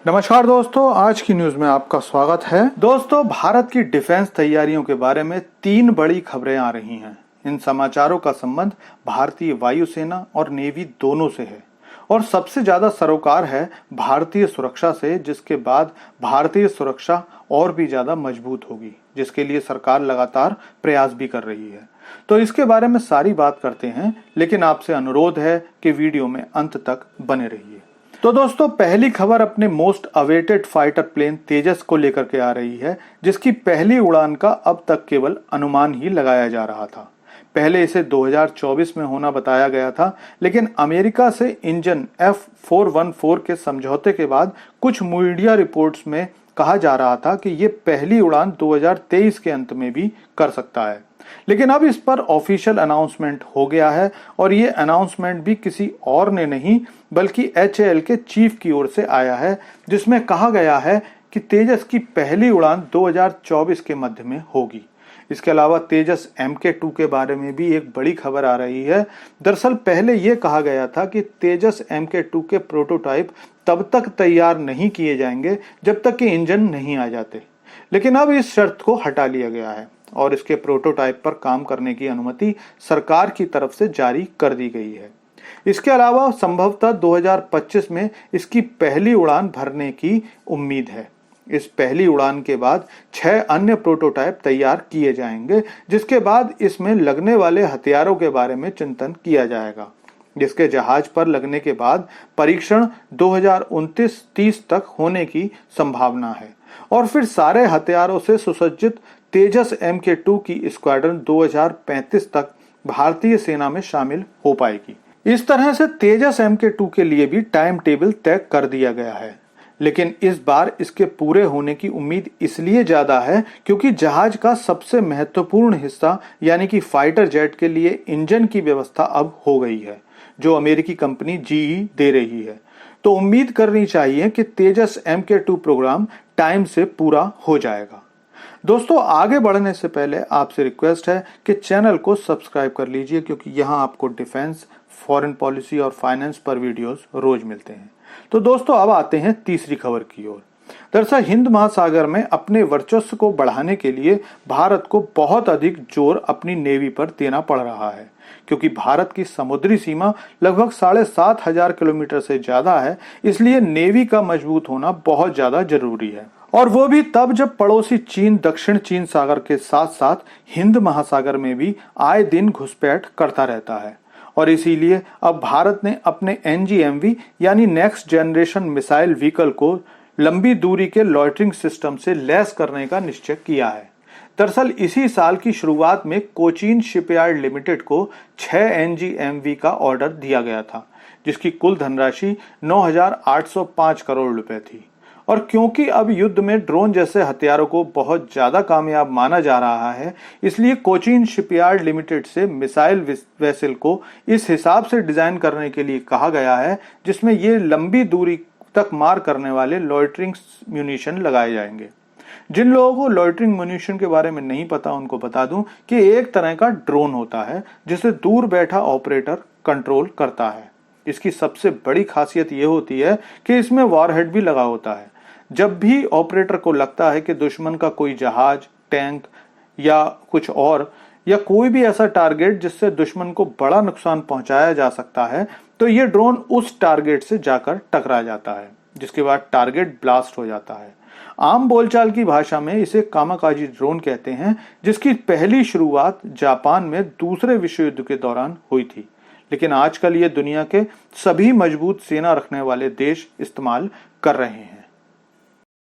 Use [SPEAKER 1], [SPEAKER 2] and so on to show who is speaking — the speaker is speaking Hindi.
[SPEAKER 1] नमस्कार दोस्तों, आज की न्यूज में आपका स्वागत है। दोस्तों, भारत की डिफेंस तैयारियों के बारे में 3 बड़ी खबरें आ रही हैं। इन समाचारों का संबंध भारतीय वायुसेना और नेवी दोनों से है और सबसे ज्यादा सरोकार है भारतीय सुरक्षा से, जिसके बाद भारतीय सुरक्षा और भी ज्यादा मजबूत होगी, जिसके लिए सरकार लगातार प्रयास भी कर रही है। तो इसके बारे में सारी बात करते हैं, लेकिन आपसे अनुरोध है कि वीडियो में अंत तक बने रहिए। तो दोस्तों, पहली खबर अपने मोस्ट अवेटेड फाइटर प्लेन तेजस को लेकर के आ रही है, जिसकी पहली उड़ान का अब तक केवल अनुमान ही लगाया जा रहा था। पहले इसे 2024 में होना बताया गया था, लेकिन अमेरिका से इंजन F414 के समझौते के बाद कुछ मीडिया रिपोर्ट्स में कहा जा रहा था कि ये पहली उड़ान 2023 के अंत में भी कर सकता है। लेकिन अब इस पर ऑफिशियल अनाउंसमेंट हो गया है और ये अनाउंसमेंट भी किसी और ने नहीं बल्कि HAL के चीफ की ओर से आया है, जिसमें कहा गया है कि तेजस की पहली उड़ान 2024 के मध्य में होगी। इसके अलावा तेजस MK2 के बारे में भी एक बड़ी खबर आ रही है। दरअसल पहले यह कहा गया था कि तेजस MK2 के प्रोटोटाइप तब तक तैयार नहीं किए जाएंगे जब तक कि इंजन नहीं आ जाते, लेकिन अब इस शर्त को हटा लिया गया है और इसके प्रोटोटाइप पर काम करने की अनुमति सरकार की तरफ से जारी कर दी गई है। इसके अलावा संभवतः 2025 में इसकी पहली उड़ान भरने की उम्मीद है। इस पहली उड़ान के बाद 6 अन्य प्रोटोटाइप तैयार किए जाएंगे, जिसके बाद इसमें लगने वाले हथियारों के बारे में चिंतन किया जाएगा, जिसके जहाज पर लगने के बाद परीक्षण 2029-30 तक होने की संभावना है और फिर सारे हथियारों से सुसज्जित तेजस MK2 की स्क्वाड्रन 2035 तक भारतीय सेना में शामिल हो पाएगी। इस तरह से तेजस MK2 के लिए भी टाइम टेबल तय कर दिया गया है, लेकिन इस बार इसके पूरे होने की उम्मीद इसलिए ज्यादा है क्योंकि जहाज का सबसे महत्वपूर्ण हिस्सा यानी कि फाइटर जेट के लिए इंजन की व्यवस्था अब हो गई है, जो अमेरिकी कंपनी GE दे रही है। तो उम्मीद करनी चाहिए कि तेजस MK2 प्रोग्राम टाइम से पूरा हो जाएगा। दोस्तों, आगे बढ़ने से पहले आपसे रिक्वेस्ट है कि चैनल को सब्सक्राइब कर लीजिए, क्योंकि यहाँ आपको डिफेंस, फॉरेन पॉलिसी और फाइनेंस पर वीडियोस रोज मिलते हैं। तो दोस्तों, अब आते हैं तीसरी खबर की ओर। दरअसल हिंद महासागर में अपने वर्चस्व को बढ़ाने के लिए भारत को बहुत अधिक जोर अपनी नेवी पर देना पड़ रहा है, क्योंकि भारत की समुद्री सीमा लगभग 7,500 किलोमीटर से ज्यादा है। इसलिए नेवी का मजबूत होना बहुत ज्यादा जरूरी है, और वो भी तब जब पड़ोसी चीन दक्षिण चीन सागर के साथ साथ हिंद महासागर में भी आए दिन घुसपैठ करता रहता है। और इसीलिए अब भारत ने अपने NGMV यानी नेक्स्ट जनरेशन मिसाइल व्हीकल को लंबी दूरी के लॉयटरिंग सिस्टम से लैस करने का निश्चय किया है। दरअसल इसी साल की शुरुआत में कोचीन शिपयार्ड लिमिटेड को 6 NGMV का ऑर्डर दिया गया था, जिसकी कुल धनराशि 9,805 करोड़ रुपए थी। और क्योंकि अब युद्ध में ड्रोन जैसे हथियारों को बहुत ज्यादा कामयाब माना जा रहा है, इसलिए कोचीन शिपयार्ड लिमिटेड से मिसाइल वेसल को इस हिसाब से डिजाइन करने के लिए कहा गया है जिसमें ये लंबी दूरी तक मार करने वाले लॉयटरिंग म्यूनिशन लगाए जाएंगे। जिन लोगों को लॉयटरिंग म्यूनिशन के बारे में नहीं पता, उनको बता दूं कि एक तरह का ड्रोन होता है जिसे दूर बैठा ऑपरेटर कंट्रोल करता है। इसकी सबसे बड़ी खासियत यह होती है कि इसमें वॉरहेड भी लगा होता है। जब भी ऑपरेटर को लगता है कि दुश्मन का कोई जहाज, टैंक या कुछ और या कोई भी ऐसा टारगेट जिससे दुश्मन को बड़ा नुकसान पहुंचाया जा सकता है, तो ये ड्रोन उस टारगेट से जाकर टकरा जाता है, जिसके बाद टारगेट ब्लास्ट हो जाता है। आम बोलचाल की भाषा में इसे कामाकाजी ड्रोन कहते हैं, जिसकी पहली शुरुआत जापान में दूसरे विश्व युद्ध के दौरान हुई थी। लेकिन आजकल ये दुनिया के सभी मजबूत सेना रखने वाले देश इस्तेमाल कर रहे हैं।